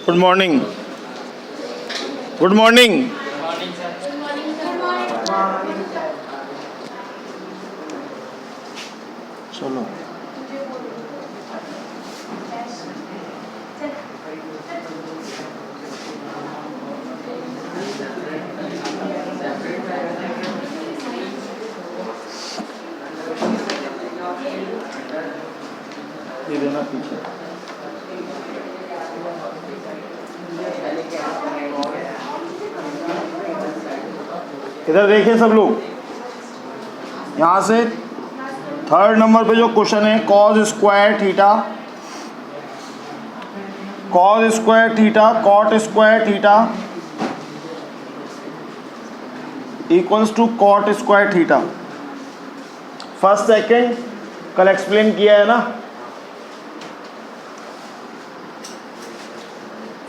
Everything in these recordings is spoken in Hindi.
Good morning. Good morning. चलो ये देना पीछे। इधर देखिए सब लोग, यहाँ से थर्ड नंबर पे जो क्वेश्चन है, cos square theta, cos square theta, cot square theta equals to cot square theta. First second कल एक्सप्लेन किया है ना।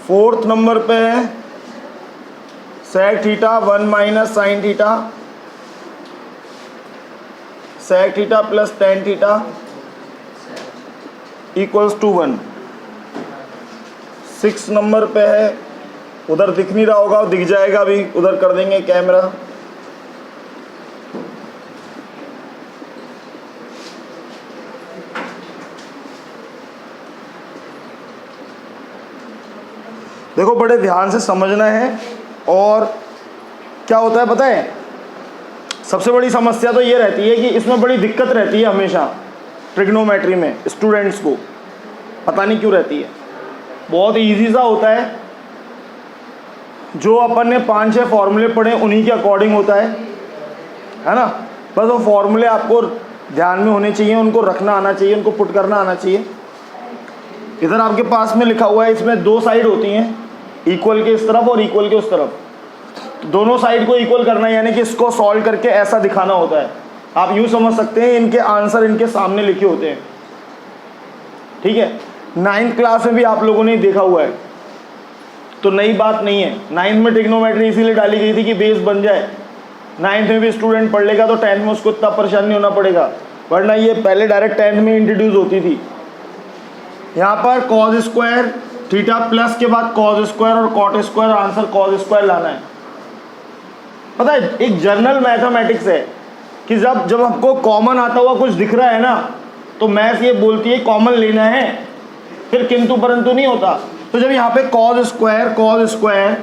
फोर्थ नंबर पे है sec theta 1 minus sine theta, sec theta plus tan theta equals to 1। 6 number पे है, उधर दिख नहीं रहा होगा, दिख जाएगा अभी, उधर कर देंगे कैमरा। देखो बड़े ध्यान से समझना है। और क्या होता है पता है, सबसे बड़ी समस्या तो ये रहती है कि इसमें बड़ी दिक्कत रहती है हमेशा ट्रिग्नोमेट्री में स्टूडेंट्स को, पता नहीं क्यों रहती है। बहुत इजी सा होता है, जो अपन ने 5-6 फॉर्मूले पढ़े उन्हीं के अकॉर्डिंग होता है ना। बस वो फॉर्मूले आपको ध्यान में होने चाहिए, उनको रखना आना चाहिए, उनको पुट करना आना चाहिए। इधर आपके पास में लिखा हुआ है, इसमें 2 साइड होती हैं, इक्वल के इस तरफ और इक्वल के उस तरफ। दोनों साइड को इक्वल करना है, यानी कि इसको सॉल्व करके ऐसा दिखाना होता है। आप यूँ समझ सकते हैं, इनके आंसर इनके सामने लिखे होते हैं, ठीक है। 9th क्लास में भी आप लोगों ने देखा हुआ है, तो नई बात नहीं है। 9th में ट्रिग्नोमेट्री इसीलिए डाली गई थी कि बेस बन जाए। 9th में भी स्टूडेंट पढ़ लेगा तो 10th में उसको इतना परेशान नहीं होना पड़ेगा, वरना ये पहले डायरेक्ट 10th में इंट्रोड्यूस होती थी। यहाँ पर कॉस स्क्वायर थीटा प्लस के बाद कॉस स्क्वायर और cot square, answer cos square लाना है। पता है एक जनरल मैथमेटिक्स है कि जब हमको कॉमन आता हुआ कुछ दिख रहा है ना, तो मैथ्स ये बोलती है कॉमन लेना है, फिर किंतु परंतु नहीं होता। तो जब यहाँ पे कॉस स्क्वायर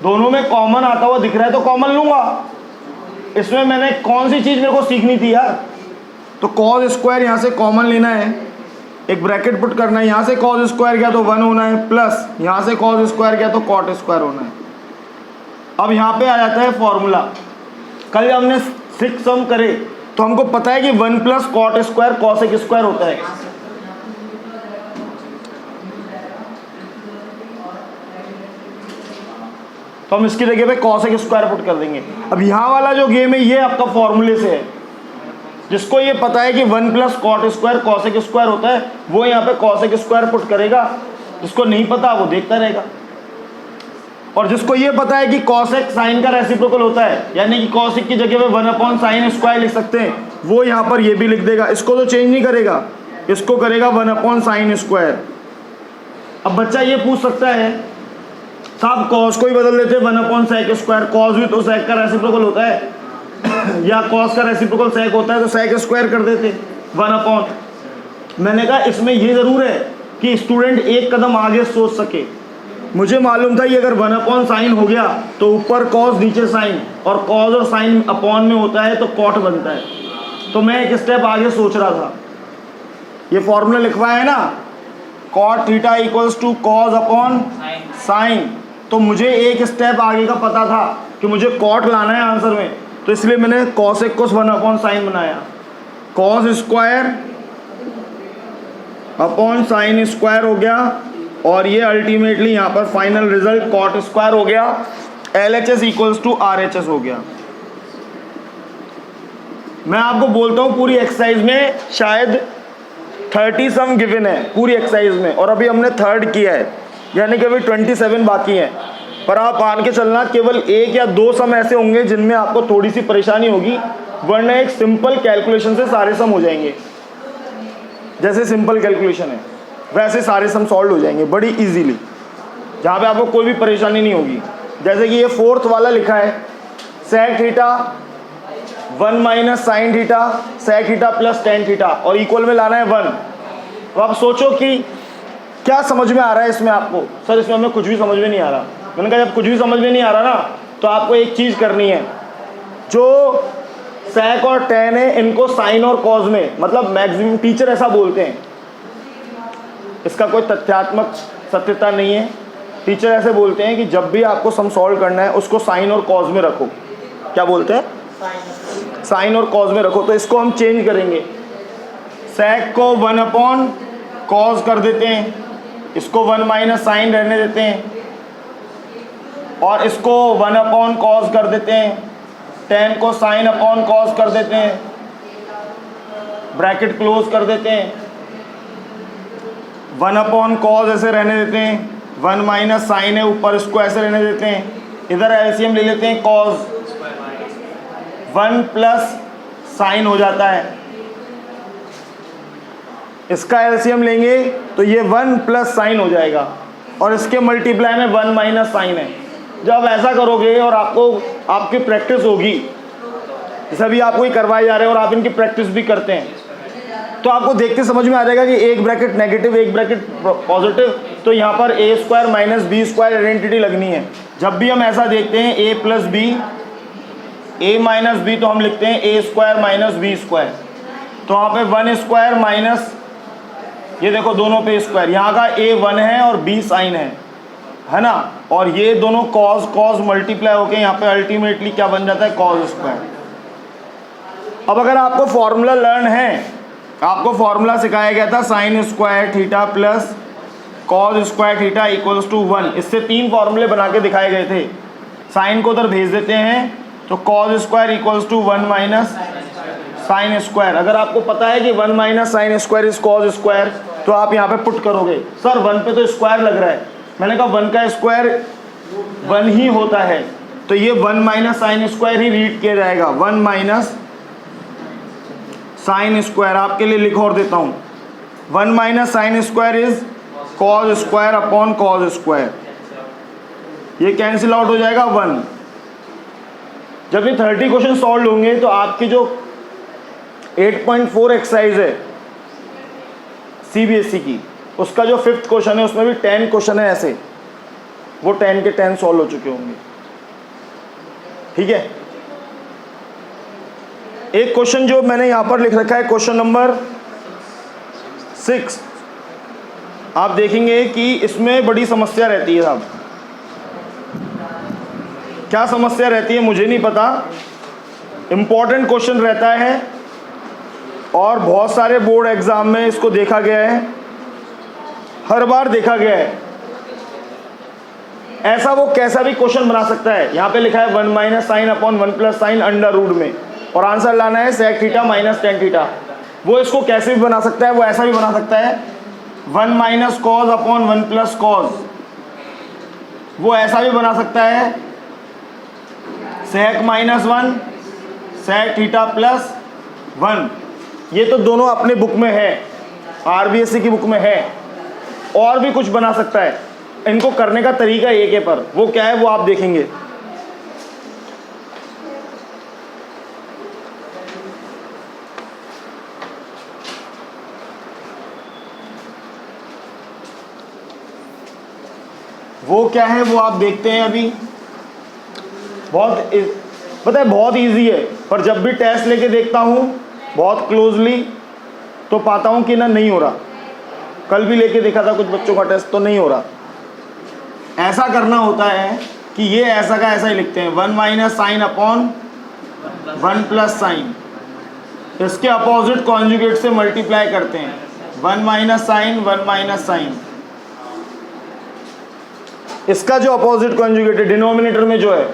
दोनों में कॉमन आता हुआ दिख रहा है तो कॉमन लूंगा। इसमें मैंने कौन सी चीज़ मेरे को सीखनी थी यार, तो कॉस स्क्वायर यहाँ से कॉमन लेना है, एक ब्रैकेट पुट करना है। यहाँ से कॉस स्क्वायर गया तो 1 होना है, प्लस यहाँ से कॉस स्क्वायर गया तो कॉट स्क्वायर होना है। अब यहाँ पे आ जाता है फॉर्मूला। कल हमने 6 सम करे तो हमको पता है कि 1 plus cot square cosec square होता है। तो हम इसकी जगह पे कॉसेक स्क्वायर पुट कर देंगे। अब यहाँ वाला जो गेम है ये आपका फॉर्मूले से है। जिसको ये पता है कि 1 plus cot square cosec square होता है, वो यहाँ पे कॉसेक स्क्वायर पुट करेगा। जिसको नहीं पता वो देखता रहेगा। और जिसको ये पता है कि कॉसेक साइन का रेसिप्रोकल होता है, यानी कि कॉसेक की जगह पे 1/sin स्क्वायर लिख सकते हैं, वो यहाँ पर ये भी लिख देगा। इसको तो चेंज नहीं करेगा, इसको करेगा 1/sin स्क्वायर। अब बच्चा ये पूछ सकता है साहब कॉस को ही बदल देते 1/sec स्क्वायर, कॉस भी तो सेक का रेसिप्रोकल होता है या कॉस का रेसिप्रोकल सेक होता है तो सेक स्क्वायर कर देते 1/। मैंने कहा इसमें ये ज़रूर है कि स्टूडेंट एक कदम आगे सोच सके। मुझे मालूम था ये अगर 1/sin हो गया तो ऊपर कॉस नीचे साइन, और कॉस और साइन अपॉन में होता है तो कॉट बनता है। तो मैं एक स्टेप आगे सोच रहा था। ये फॉर्मूला लिखवाया है ना, cot theta equals to cos upon sine. तो मुझे एक स्टेप आगे का पता था कि मुझे कॉट लाना है आंसर में, तो इसलिए मैंने कॉसेक को 1/sin बनाया। Cos square upon sine square हो गया, और ये अल्टीमेटली यहाँ पर फाइनल रिजल्ट कॉट स्क्वायर हो गया। LHS इक्वल्स टू RHS हो गया। मैं आपको बोलता हूँ पूरी एक्सरसाइज में शायद 30 सम गिवन है पूरी एक्सरसाइज में, और अभी हमने 3rd किया है, यानी कि अभी 27 बाकी हैं। पर आप मान के चलना केवल 1 या 2 सम ऐसे होंगे जिनमें आपको थोड़ी सी परेशानी होगी, वरना एक सिंपल कैलकुलेशन से सारे सम हो जाएंगे। जैसे सिंपल कैलकुलेशन है वैसे सारे सम सॉल्व हो जाएंगे बड़ी इजीली। जहाँ पे आपको कोई भी परेशानी नहीं होगी। जैसे कि ये फोर्थ वाला लिखा है sec theta 1 minus sine theta sec theta plus tan theta और इक्वल में लाना है 1। तो आप सोचो कि क्या समझ में आ रहा है इसमें आपको? सर इसमें हमें कुछ भी समझ में नहीं आ रहा। मैंने कहा जब कुछ भी समझ में नहीं आ रहा ना, तो आपको एक चीज़ करनी है, जो sec और tan है इनको साइन और कॉज में, मतलब मैक्सिमम टीचर ऐसा बोलते हैं, इसका कोई तथ्यात्मक सत्यता नहीं है, टीचर ऐसे बोलते हैं कि जब भी आपको सम सॉल्व करना है उसको साइन और कॉज में रखो। क्या बोलते हैं? साइन और कॉज में रखो। तो इसको हम चेंज करेंगे, sec को 1 अपॉन कॉज कर देते हैं, इसको 1 माइनस साइन रहने देते हैं, और इसको 1 अपॉन कॉज कर देते हैं, tan को साइन अपॉन कॉज कर देते हैं, ब्रैकेट क्लोज कर देते हैं, 1 अपॉन कॉज ऐसे रहने देते हैं, 1 माइनस साइन है ऊपर, इसको ऐसे रहने देते हैं, इधर एलसीएम ले लेते हैं, कॉज 1 प्लस साइन हो जाता है, इसका एलसीएम लेंगे तो ये 1 प्लस साइन हो जाएगा, और इसके मल्टीप्लाई में 1 माइनस साइन है। जब ऐसा करोगे और आपकी प्रैक्टिस होगी, जैसे अभी आपको ही करवाए जा रहे हैं और आप इनकी प्रैक्टिस भी करते हैं, तो आपको देख के समझ में आ जाएगा कि एक ब्रैकेट नेगेटिव एक ब्रैकेट पॉजिटिव, तो यहाँ पर a square minus B square identity लगनी है। जब भी हम ऐसा देखते हैं a plus B, a minus B, तो हम लिखते हैं a square minus B square. तो वहाँ पे 1 स्क्वायर माइनस, ये देखो दोनों पे स्क्वायर, यहाँ का a 1 है और b साइन है ना, और ये दोनों कॉज कॉज मल्टीप्लाई होके यहाँ पे अल्टीमेटली क्या बन जाता है? Cause square. अब अगर आपको फॉर्मूला लर्न है, आपको फॉर्मूला सिखाया गया था sine square theta plus cos square theta equals to 1, इससे 3 फॉर्मूले बना के दिखाए गए थे। साइन को उधर भेज देते हैं, तो cos square equals to 1 minus sine square. अगर आपको पता है कि 1 minus sine square is cos square, तो आप यहाँ पे पुट करोगे। सर 1 पे तो स्क्वायर लग रहा है, मैंने कहा 1 का स्क्वायर 1 ही होता है, तो ये 1 माइनस साइन स्क्वायर ही रीड किया जाएगा, 1 माइनस साइन स्क्वायर। आपके लिए लिख और देता हूँ, 1 minus sine square is cos square upon cos square, ये कैंसिल आउट हो जाएगा 1। जब ये 30 क्वेश्चन सॉल्व होंगे तो आपकी जो 8.4 एक्सरसाइज है सीबीएसई की, उसका जो 5th क्वेश्चन है उसमें भी 10 क्वेश्चन है ऐसे, वो 10 के 10 सॉल्व हो चुके होंगे। ठीक है, एक क्वेश्चन जो मैंने यहां पर लिख रखा है, क्वेश्चन नंबर 6, आप देखेंगे कि इसमें बड़ी समस्या रहती है। साहब क्या समस्या रहती है मुझे नहीं पता, इम्पॉर्टेंट क्वेश्चन रहता है और बहुत सारे बोर्ड एग्जाम में इसको देखा गया है, हर बार देखा गया है। ऐसा वो कैसा भी क्वेश्चन बना सकता है। यहाँ पे लिखा है 1 minus sine upon 1 plus sine under root में, और आंसर लाना है sec theta minus tan theta. वो इसको कैसे भी बना सकता है, वो ऐसा भी बना सकता है 1 minus cos upon 1 plus cos, वो ऐसा भी बना सकता है sec minus 1 sec theta plus 1। ये तो दोनों अपने बुक में है, आरबीएससी की बुक में है। और भी कुछ बना सकता है, इनको करने का तरीका एक है, पर वो क्या है वो आप देखेंगे। वो क्या है वो आप देखते हैं अभी। पता है बहुत इजी है, पर जब भी टेस्ट लेके देखता हूँ बहुत क्लोजली तो पाता हूँ कि ना नहीं हो रहा। कल भी लेके देखा था कुछ बच्चों का टेस्ट, तो नहीं हो रहा। ऐसा करना होता है कि ये ऐसा का ऐसा ही लिखते हैं 1 minus sine upon 1 plus sign, इसके अपोजिट कॉन्जुगेट से मल्टीप्लाई करते हैं 1 माइनस साइन 1 माइनस साइन। इसका जो अपोजिट कॉन्जुगेट है डिनोमिनेटर में जो है,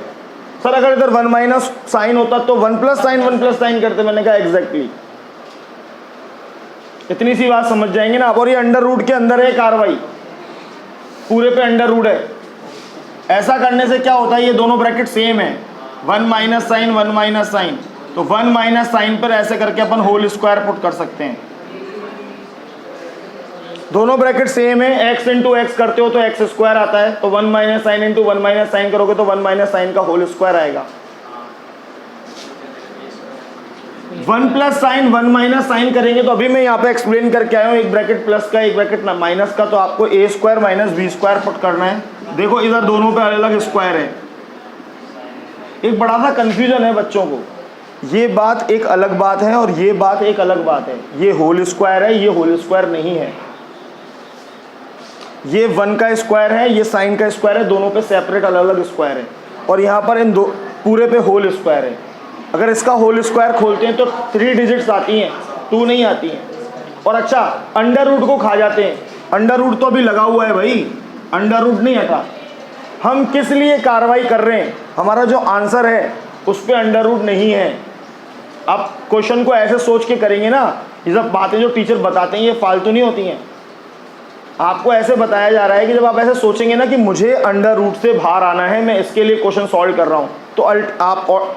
सर अगर इधर 1 माइनस साइन होता तो 1 प्लस साइन करते। मैंने कहा एग्जैक्टली, इतनी सी बात समझ जाएंगे ना आप। और ये अंडर रूट के अंदर है कार्रवाई, पूरे पे अंडर रूट है। ऐसा करने से क्या होता है, ये दोनों ब्रैकेट सेम है, 1 माइनस साइन 1 माइनस साइन, तो 1 माइनस साइन पर ऐसे करके अपन होल स्क्वायर पुट कर सकते हैं। दोनों ब्रैकेट सेम है, x इंटू एक्स करते हो तो एक्स स्क्वायर आता है, तो 1 minus sine into 1 minus sine करोगे तो 1 माइनस साइन का होल स्क्वायर आएगा। 1 प्लस साइन 1 माइनस साइन करेंगे तो अभी मैं यहाँ पे एक्सप्लेन करके आया हूँ, एक ब्रैकेट प्लस का एक ब्रैकेट माइनस का, तो आपको A square minus B square put करना है। देखो इधर दोनों पे अलग अलग स्क्वायर है, एक बड़ा सा कंफ्यूजन है बच्चों को, ये बात एक अलग बात है और ये बात एक अलग बात है, ये होल स्क्वायर है, ये होल स्क्वायर नहीं है, ये 1 का स्क्वायर है, ये साइन का स्क्वायर है, दोनों पे सेपरेट अलग अलग स्क्वायर है, और यहाँ पर इन दो पूरे पे होल स्क्वायर है। अगर इसका होल स्क्वायर खोलते हैं तो 3 डिजिट्स आती हैं, 2 नहीं आती हैं। और अच्छा, अंडर रूट को खा जाते हैं, अंडर रूट तो अभी लगा हुआ है भाई, अंडर रूट नहीं हटा। हम किस लिए कार्रवाई कर रहे हैं, हमारा जो आंसर है उस पर अंडर रूट नहीं है। आप क्वेश्चन को ऐसे सोच के करेंगे ना, ये सब बातें जो टीचर बताते हैं ये फालतू नहीं होती हैं। आपको ऐसे बताया जा रहा है कि जब आप ऐसे सोचेंगे ना कि मुझे अंडर रूट से बाहर आना है, मैं इसके लिए क्वेश्चन सॉल्व कर रहा हूँ, तो आप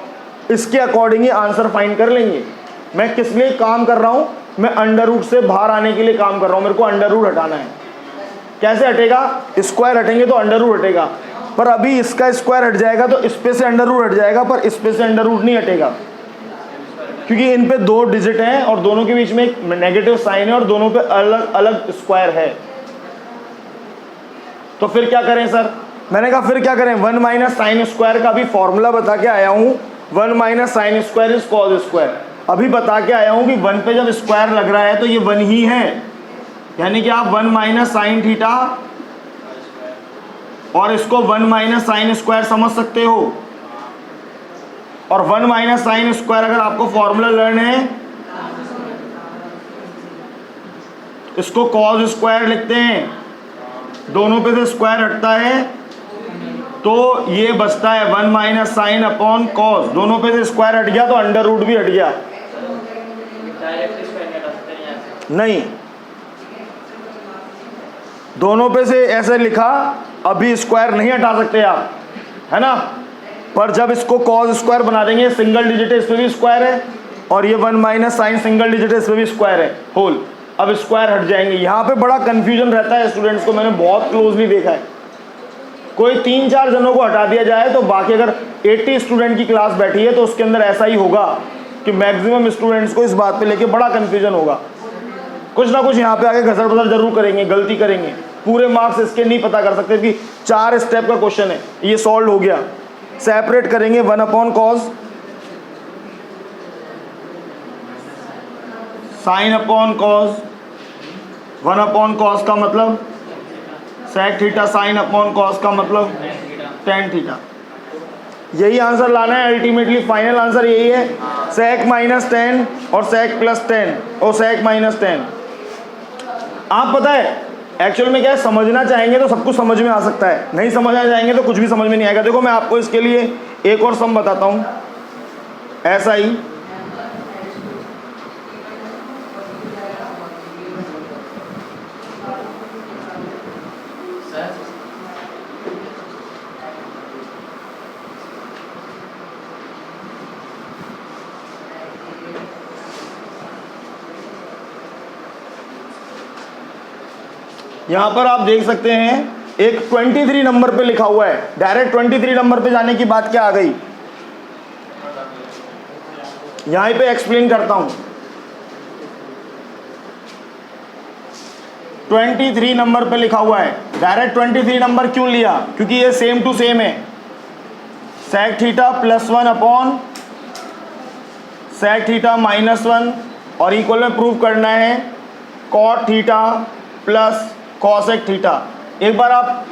इसके अकॉर्डिंग ही आंसर फाइंड कर लेंगे। मैं किस लिए काम कर रहा हूँ, मैं अंडर रूट से बाहर आने के लिए काम कर रहा हूँ, मेरे को अंडर रूट हटाना है। कैसे हटेगा, स्क्वायर हटेंगे तो अंडर रूट हटेगा, पर अभी इसका स्क्वायर हट जाएगा तो इस पे से अंडर रूट हट जाएगा, पर इस पे से अंडर रूट नहीं हटेगा, क्योंकि इन पे 2 डिजिट हैं और दोनों के बीच में एक नेगेटिव साइन है और दोनों पे अलग अलग स्क्वायर है। तो फिर क्या करें सर, मैंने कहा फिर क्या करें, 1 माइनस साइन स्क्वायर का भी फॉर्मूला बता के आया हूँ, 1 minus sine square is cos square. अभी बता के आया हूँ कि 1 पे जब स्क्वायर लग रहा है तो ये 1 ही है, यानी कि आप 1 माइनस साइन थीटा और इसको 1 माइनस साइन स्क्वायर समझ सकते हो। और 1 माइनस साइन स्क्वायर अगर आपको फॉर्मूला लर्न है, इसको कॉस स्क्वायर लिखते हैं, दोनों पे से स्क्वायर हटता है तो ये बचता है 1 माइनस साइन अपॉन कॉस, दोनों पे से स्क्वायर हट गया तो अंडर रूट भी हट गया। नहीं, दोनों पे से ऐसे लिखा, अभी स्क्वायर नहीं हटा सकते आप, है ना, पर जब इसको कॉस स्क्वायर बना देंगे, सिंगल डिजिट है इस पे भी स्क्वायर है, और ये 1 माइनस साइन सिंगल डिजिट है इस पे भी स्क्वायर है, होल, अब स्क्वायर हट जाएंगे। यहाँ पे बड़ा कंफ्यूजन रहता है स्टूडेंट्स को, मैंने बहुत क्लोजली देखा है। कोई 3-4 जनों को हटा दिया जाए तो बाकी अगर 80 स्टूडेंट की क्लास बैठी है तो उसके अंदर ऐसा ही होगा कि मैक्सिमम स्टूडेंट्स को इस बात पे लेके बड़ा कंफ्यूजन होगा, कुछ ना कुछ यहाँ पे आगे घसर बसर जरूर करेंगे, गलती करेंगे। पूरे मार्क्स इसके नहीं पता कर सकते कि 4 स्टेप का क्वेश्चन है, ये सॉल्व हो गया। सेपरेट करेंगे 1 upon cos, sine upon cos, 1 upon cos का मतलब sec theta, sine upon cos का मतलब टेन थीटा। यही आंसर लाना है अल्टीमेटली, फाइनल आंसर यही है, सेक माइनस 10 और सेक प्लस 10 और सेक माइनस 10। आप पता है एक्चुअल में क्या है, समझना चाहेंगे तो सब कुछ समझ में आ सकता है, नहीं समझना चाहेंगे तो कुछ भी समझ में नहीं आएगा। देखो मैं आपको इसके लिए एक और सम बताता हूँ, ऐसा ही यहाँ पर आप देख सकते हैं एक 23 नंबर पे लिखा हुआ है, डायरेक्ट 23 नंबर पे जाने की बात क्या आ गई, यहीं पे एक्सप्लेन करता हूं। 23 नंबर पे लिखा हुआ है, डायरेक्ट 23 नंबर क्यों लिया, क्योंकि ये सेम टू सेम है, sec theta plus 1 upon sec theta minus 1, और इक्वल में प्रूव करना है cot theta plus cosec theta. एक बार आप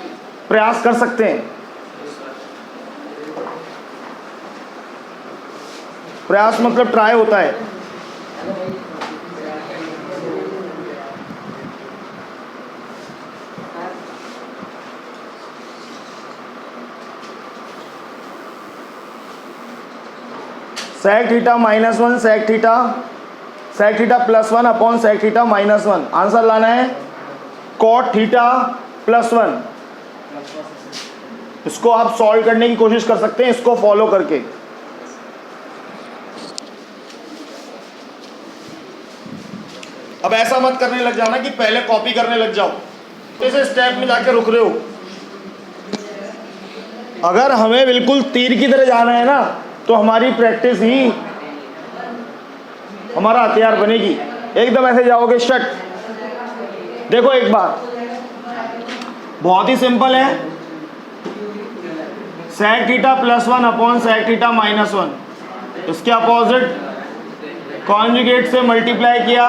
प्रयास कर सकते हैं, प्रयास मतलब ट्राई होता है। Sec theta minus 1 sec theta plus 1 upon sec theta minus 1। Answer लाना है कॉट थीटा प्लस 1। इसको आप सॉल्व करने की कोशिश कर सकते हैं, इसको फॉलो करके। अब ऐसा मत करने लग जाना कि पहले कॉपी करने लग जाओ, इस स्टेप में जाके रुक रहे हो। अगर हमें बिल्कुल तीर की तरह जाना है ना, तो हमारी प्रैक्टिस ही हमारा हथियार बनेगी। एकदम ऐसे जाओगे शट। देखो एक बात बहुत ही सिंपल है, sec theta +1 upon sec theta -1, इसके अपोजिट कॉन्जुगेट से मल्टीप्लाई किया,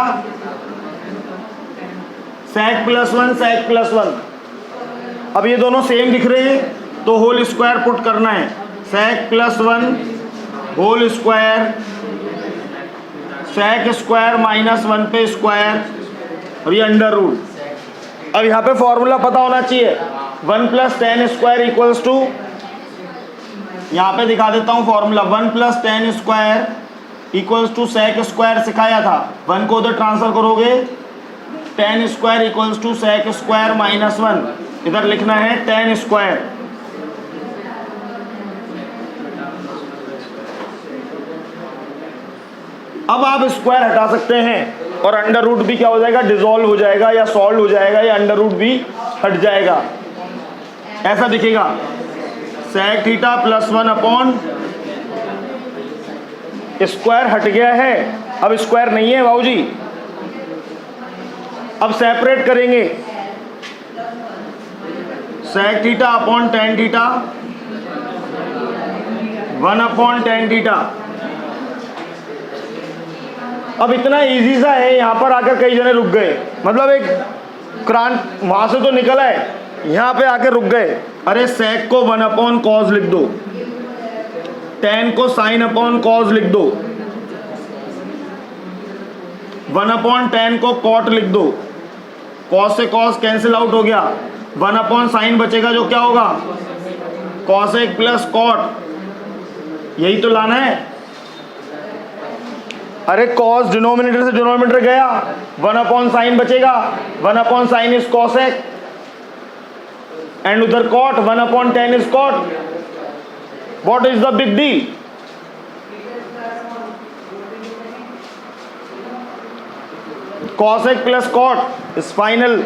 sec +1 sec +1। अब ये दोनों सेम दिख रहे हैं तो होल स्क्वायर पुट करना है, sec +1 whole square, sec square -1 पे स्क्वायर और ये अंडर रूट। अब यहाँ पे फॉर्मूला पता होना चाहिए, 1 + tan स्क्वायर इक्वल्स टू, यहाँ पे दिखा देता हूँ formula, 1 + tan square equals to sec square सिखाया था, 1 को उधर ट्रांसफर करोगे, tan square equals to sec square -1, इधर लिखना है tan स्क्वायर। अब आप स्क्वायर हटा सकते हैं और अंडर रूट भी क्या हो जाएगा, डिसॉल्व हो जाएगा या सॉल्व हो जाएगा या अंडर रूट भी हट जाएगा। ऐसा दिखेगा, sec थीटा +1 अपॉन स्क्वायर हट गया है, अब स्क्वायर नहीं है बाबूजी। अब सेपरेट करेंगे, sec theta upon tan theta, 1 upon tan theta. अब इतना इजी सा है, यहाँ पर आकर कई जने रुक गए, मतलब एक क्रांत वहां से तो निकला है, यहाँ पे आकर रुक गए। अरे sec को 1 अपॉन cos लिख दो, tan को sin अपॉन cos लिख दो, 1 अपॉन tan को cot लिख दो, cos से cos कैंसिल आउट हो गया, 1 अपॉन sin बचेगा जो क्या होगा, cosec प्लस cot, यही तो लाना है। अरे cos डिनोमिनेटर से डिनोमिनेटर गया, 1 अपॉन sin बचेगा, 1 upon sin is cosec and उधर cot, 1 upon tan is cot। What is the big deal? cosec plus cot is final.